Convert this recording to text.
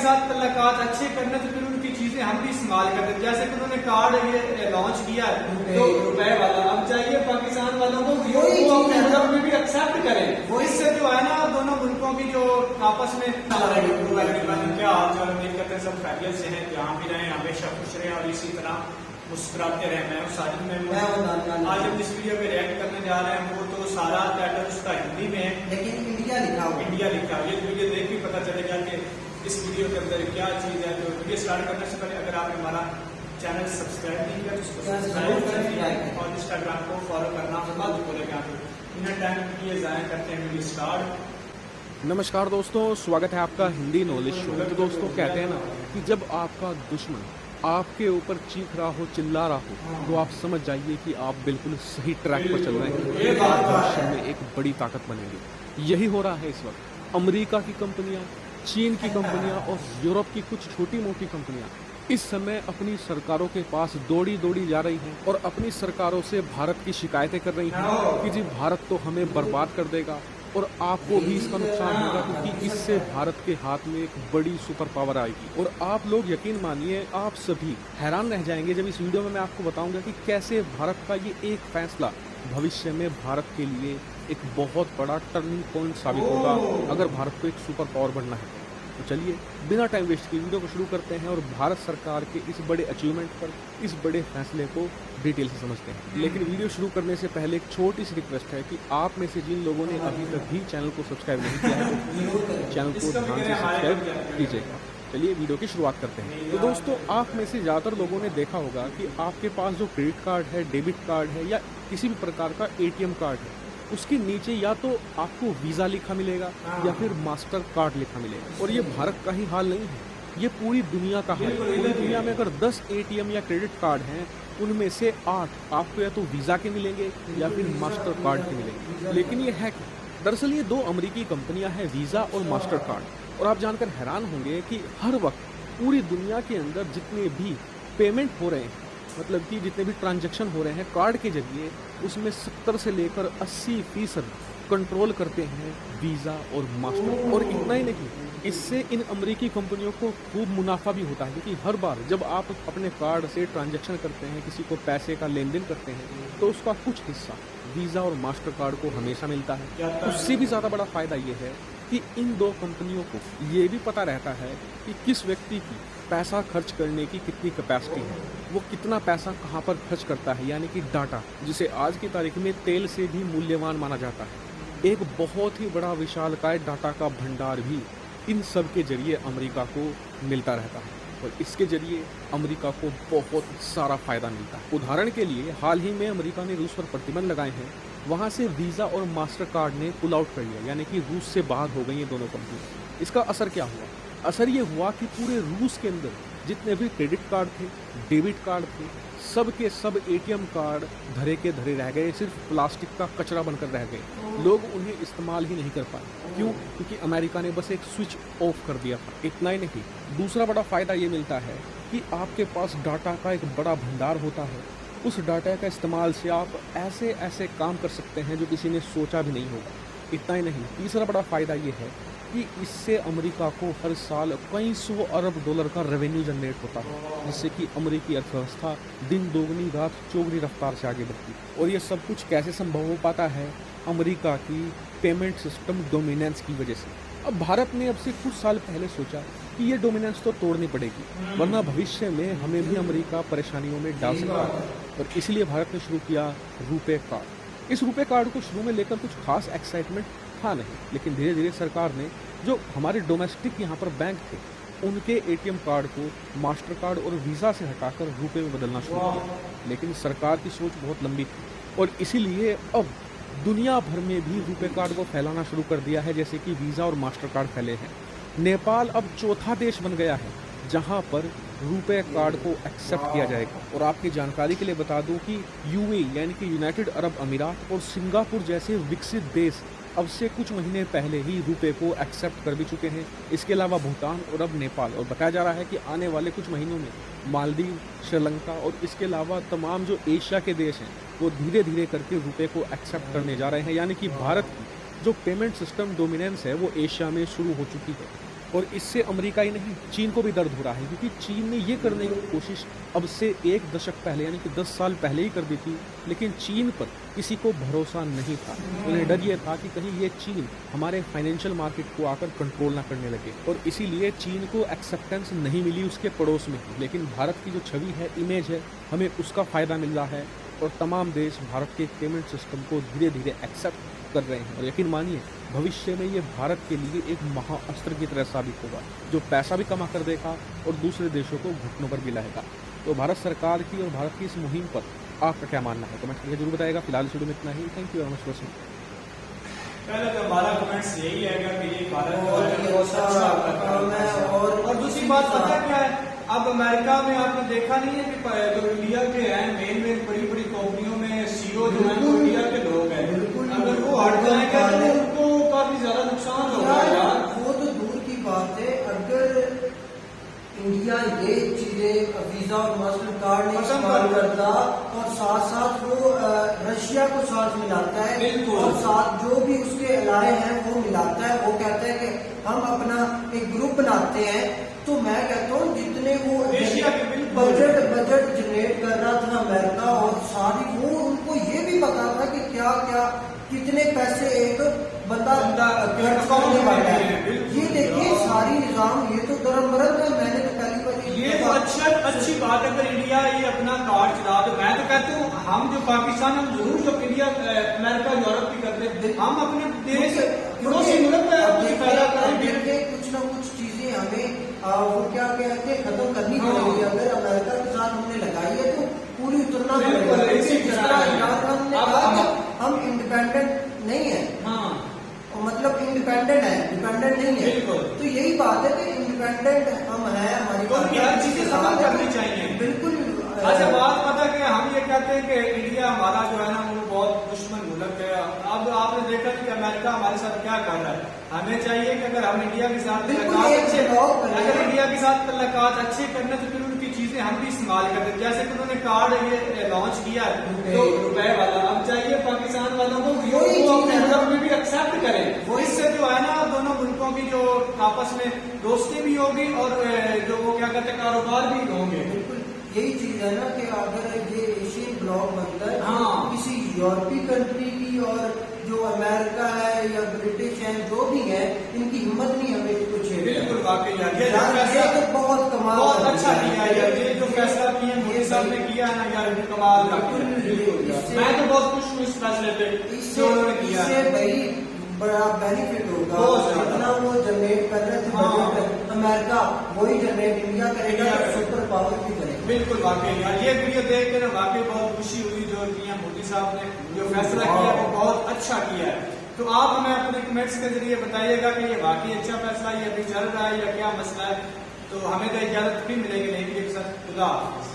साथ तल्लुकात अच्छे करने तो फिर उनकी चीजें हम भी इस्तेमाल करते हैं। जैसे कि उन्होंने कार्ड ये लॉन्च किया है तो रुपए वाला, अब चाहिए पाकिस्तान वालों को वो अपने अरब में भी एक्सेप्ट करें। इससे जो है ना दोनों मुल्कों की जो आपस में क्या हाल चाल उम्मीद करते हैं सब खैरियत से हैं, जहाँ भी रहें हमेशा खुश रहें और इसी तरह मुस्कुराते रहे। मैं साजिद में आज हम जिस वीडियो पे रिएक्ट करने जा रहे हैं वो तो सारा टाइटल उसका हिंदी में है, लेकिन इंडिया लिखा हुआ ये वीडियो देख के पता चलेगा कि इस वीडियो के अंदर क्या चीज है। तो वीडियो स्टार्ट करने से पहले अगर आपने हमारा चैनल सब्सक्राइब नहीं किया तो उसको सब्सक्राइब करें और इंस्टाग्राम को फॉलो करना मत भूलेगा। बिना टाइम किए जाया करते हैं वीडियो स्टार्ट। नमस्कार दोस्तों, स्वागत है आपका हिंदी नॉलेज शो। तो दोस्तों कहते हैं ना कि जब आपका दुश्मन आपके ऊपर चीख रहा हो, चिल्ला रहा हो, तो आप समझ जाइए कि आप बिल्कुल सही ट्रैक पर चल रहे हैं। भविष्य में एक बड़ी ताकत बनेगी। यही हो रहा है इस वक्त। अमेरिका की कंपनियां, चीन की कंपनियां और यूरोप की कुछ छोटी मोटी कंपनियां इस समय अपनी सरकारों के पास दौड़ी जा रही हैं और अपनी सरकारों से भारत की शिकायतें कर रही हैं कि जी भारत तो हमें बर्बाद कर देगा और आपको भी इसका नुकसान होगा, क्योंकि इससे भारत के हाथ में एक बड़ी सुपर पावर आएगी। और आप लोग यकीन मानिए, आप सभी हैरान रह जाएंगे जब इस वीडियो में मैं आपको बताऊंगा कि कैसे भारत का ये एक फैसला भविष्य में भारत के लिए एक बहुत बड़ा टर्निंग पॉइंट साबित होगा अगर भारत को एक सुपर पावर बनना है। तो चलिए बिना टाइम वेस्ट किए वीडियो को शुरू करते हैं और भारत सरकार के इस बड़े अचीवमेंट पर, इस बड़े फैसले को डिटेल से समझते हैं। लेकिन वीडियो शुरू करने से पहले एक छोटी सी रिक्वेस्ट है कि आप में से जिन लोगों ने अभी तक भी चैनल को सब्सक्राइब नहीं किया है तो चैनल को ध्यान से सब्सक्राइब कीजिएगा। चलिए वीडियो की शुरुआत करते हैं। तो दोस्तों आप में से ज़्यादातर लोगों ने देखा होगा कि आपके पास जो क्रेडिट कार्ड है, डेबिट कार्ड है या किसी भी प्रकार का ATM कार्ड है, उसके नीचे या तो आपको वीज़ा लिखा मिलेगा या फिर मास्टर कार्ड लिखा मिलेगा। और ये भारत का ही हाल नहीं है, ये पूरी दुनिया का हाल है। पूरी दुनिया में अगर 10 ATM या क्रेडिट कार्ड हैं, उनमें से 8 आपको या तो वीज़ा के मिलेंगे या फिर मास्टर कार्ड के मिलेंगे। लेकिन ये है कि दरअसल ये 2 अमेरिकी कंपनियां हैं, वीज़ा और मास्टर कार्ड। और आप जानकर हैरान होंगे कि हर वक्त पूरी दुनिया के अंदर जितने भी पेमेंट हो रहे हैं, मतलब कि जितने भी ट्रांजैक्शन हो रहे हैं कार्ड के जरिए, उसमें 70 से लेकर 80% कंट्रोल करते हैं वीज़ा और मास्टर। और इतना ही नहीं, इससे इन अमेरिकी कंपनियों को खूब मुनाफा भी होता है, क्योंकि हर बार जब आप अपने कार्ड से ट्रांजैक्शन करते हैं, किसी को पैसे का लेन देन करते हैं, तो उसका कुछ हिस्सा वीज़ा और मास्टर कार्ड को हमेशा मिलता है। उससे भी ज़्यादा बड़ा फ़ायदा ये है कि इन 2 कंपनियों को ये भी पता रहता है कि किस व्यक्ति की पैसा खर्च करने की कितनी कैपेसिटी है, वो कितना पैसा कहाँ पर खर्च करता है, यानी कि डाटा, जिसे आज की तारीख में तेल से भी मूल्यवान माना जाता है। एक बहुत ही बड़ा विशालकाय डाटा का भंडार भी इन सब के जरिए अमेरिका को मिलता रहता है और इसके जरिए अमेरिका को बहुत सारा फ़ायदा मिलता है। उदाहरण के लिए हाल ही में अमेरिका ने रूस पर प्रतिबंध लगाए हैं, वहाँ से वीज़ा और मास्टर कार्ड ने पुल आउट कर लिया, यानी कि रूस से बाहर हो गई ये दोनों कंपनी। इसका असर क्या हुआ? असर ये हुआ कि पूरे रूस के अंदर जितने भी क्रेडिट कार्ड थे, डेबिट कार्ड थे, सब के सब ATM कार्ड धरे के धरे रह गए, सिर्फ प्लास्टिक का कचरा बनकर रह गए। लोग उन्हें इस्तेमाल ही नहीं कर पाए। क्यों? क्योंकि अमेरिका ने बस एक स्विच ऑफ कर दिया था। इतना ही नहीं, दूसरा बड़ा फ़ायदा ये मिलता है कि आपके पास डाटा का एक बड़ा भंडार होता है। उस डाटा का इस्तेमाल से आप ऐसे काम कर सकते हैं जो किसी ने सोचा भी नहीं होगा। इतना ही नहीं, तीसरा बड़ा फ़ायदा ये है कि इससे अमेरिका को हर साल कई 100 अरब डॉलर का रेवेन्यू जनरेट होता है, जिससे कि अमेरिकी अर्थव्यवस्था दिन दोगुनी रात चौगुनी रफ्तार से आगे बढ़ती है। और ये सब कुछ कैसे संभव हो पाता है? अमेरिका की पेमेंट सिस्टम डोमिनेंस की वजह से। अब भारत ने अब से कुछ साल पहले सोचा कि ये डोमिनेंस तो तोड़नी पड़ेगी, वरना भविष्य में हमें भी अमेरिका परेशानियों में डाल सकता है। और इसलिए भारत ने शुरू किया रुपे कार्ड। इस रुपे कार्ड को शुरू में लेकर कुछ खास एक्साइटमेंट था नहीं, लेकिन धीरे धीरे सरकार ने जो हमारे डोमेस्टिक यहाँ पर बैंक थे, उनके ATM कार्ड को मास्टर कार्ड और वीज़ा से हटाकर रुपए में बदलना शुरू किया। लेकिन सरकार की सोच बहुत लंबी थी और इसीलिए अब दुनिया भर में भी रुपे कार्ड को फैलाना शुरू कर दिया है, जैसे कि वीज़ा और मास्टर कार्ड फैले हैं। नेपाल अब चौथा देश बन गया है जहाँ पर रुपे कार्ड को एक्सेप्ट किया जाएगा। और आपकी जानकारी के लिए बता दूं कि UAE यानी कि यूनाइटेड अरब अमीरात और सिंगापुर जैसे विकसित देश अब से कुछ महीने पहले ही रुपए को एक्सेप्ट कर भी चुके हैं। इसके अलावा भूटान और अब नेपाल, और बताया जा रहा है कि आने वाले कुछ महीनों में मालदीव, श्रीलंका और इसके अलावा तमाम जो एशिया के देश हैं वो धीरे धीरे करके रुपए को एक्सेप्ट करने जा रहे हैं। यानी कि भारत की जो पेमेंट सिस्टम डोमिनेंस है वो एशिया में शुरू हो चुकी है। और इससे अमेरिका ही नहीं, चीन को भी दर्द हो रहा है, क्योंकि चीन ने ये करने की कोशिश अब से 1 दशक पहले यानी कि 10 साल पहले ही कर दी थी, लेकिन चीन पर किसी को भरोसा नहीं था। उन्हें डर ये था कि कहीं ये चीन हमारे फाइनेंशियल मार्केट को आकर कंट्रोल ना करने लगे, और इसीलिए चीन को एक्सेप्टेंस नहीं मिली उसके पड़ोस में। लेकिन भारत की जो छवि है, इमेज है, हमें उसका फ़ायदा मिल रहा है, और तमाम देश भारत के पेमेंट सिस्टम को धीरे धीरे एक्सेप्ट कर रहे हैं। और यकीन मानिए, भविष्य में ये भारत के लिए एक महाअस्त्र की तरह साबित होगा, जो पैसा भी कमा कर देगा और दूसरे देशों को घुटनों पर भी लाएगा। तो भारत सरकार की और भारत की इस मुहिम पर आपका क्या मानना है, कमेंट करके जरूर बताएगा। फिलहाल इस वीडियो में इतना ही। Thank you very much watching. पहले तो हमारा कमेंट्स यही है कि ये भारत और दूसरी बात पता क्या है, अब अमेरिका में आपने देखा नहीं है कि जो इंडिया के हैं मेन बड़ी बड़ी कंपनियों में सीईओ जो है वो इंडिया के लोग हैं। अगर वो हट जाएंगे तो उनको काफी ज्यादा नुकसान होगा यार। वो तो दूर की बात है, अगर इंडिया ये चीजें वीजा और मास्टर कार्ड नहीं इस्तेमाल करता और साथ साथ वो रशिया को साथ मिलाता है और साथ जो भी उसके अलाए हैं वो मिलाता है, वो कहता है कि हम अपना एक ग्रुप बनाते हैं, तो मैं कहता हूँ जितने वो बजट जनरेट कर रहा था अमेरिका और सारी, वो उनको ये भी पता था कि क्या क्या कितने पैसे एक बंदा खर्च करने वाला है। ये देखिए सारी निजाम, ये तो दरअमरत है। मैंने तो पहली बार ये तो अच्छी बात है अगर इंडिया ये अपना कार्ड चला। तो मैं तो कहता हूँ हम जो पाकिस्तान, हम जरूर जो इंडिया अमेरिका यूरोप भी करते हैं, हम अपने देश पड़ोसी मुल्क में पैदा करेंगे। कुछ ना कुछ चीजें हमें वो क्या कहते हैं खत्म करनी पड़ेगी। अगर अमेरिका के साथ हमने लगाई है तो पूरी उतरना पड़ेगा। इसी तरह हम इंडिपेंडेंट नहीं है, मतलब इंडिपेंडेंट है, डिपेंडेंट नहीं है। तो यही बात है कि इंडिपेंडेंट हम हैं, हमारी हर चीजें खत्म करनी चाहिए। बिल्कुल। अच्छा बात पता कि हम ये कहते हैं कि इंडिया हमारा जो है ना वो बहुत दुश्मन मुल्क है। अब आपने देखा कि अमेरिका हमारे साथ क्या कर रहा है। हमें चाहिए कि अगर हम इंडिया के साथ तल्लुकात अच्छे करने तो फिर उनकी चीजें हम भी इस्तेमाल करते हैं। जैसे कि उन्होंने कार्ड ये लॉन्च किया ₹2 वाला, अब चाहिए पाकिस्तान वालों को अपने मुल्क में भी एक्सेप्ट करें। वो इससे जो है ना दोनों मुल्कों की जो आपस में दोस्ती भी होगी और जो वो क्या कहते हैं कारोबार भी होंगे। यही चीज है ना कि अगर ये एशियन ब्लॉक बनता है, किसी यूरोपीय कंट्री की और जो अमेरिका है या ब्रिटिश है जो भी है, इनकी हिम्मत नहीं हमें कुछ है। बिल्कुल वाकई ये तो बहुत कमाल, बहुत अच्छा किया यार। ये जो फैसला किया मोदी साहब ने किया है ना यार, कमाल का। मैं तो बहुत खुश हूँ इस फैसले पे जो उन्होंने किया। इससे भाई बड़ा बेनिफिट होगा। जितना वो जनरेट कर रहे थे अमेरिका, वही जनरेट इंडिया करेगा, सुपर पावर भी बनेगा। बिल्कुल वाकई यार, ये वीडियो देख कर वाकई बहुत खुशी हुई। जो मोदी साहब ने जो फैसला किया वो बहुत अच्छा किया है। तो आप हमें अपने कमेंट्स के जरिए बताइएगा कि ये वाकई अच्छा फैसला ये अभी चल रहा है या क्या मसला है। तो हमें तो इजाजत भी मिलेगी नहीं के साथ। खुदा हाफिज़।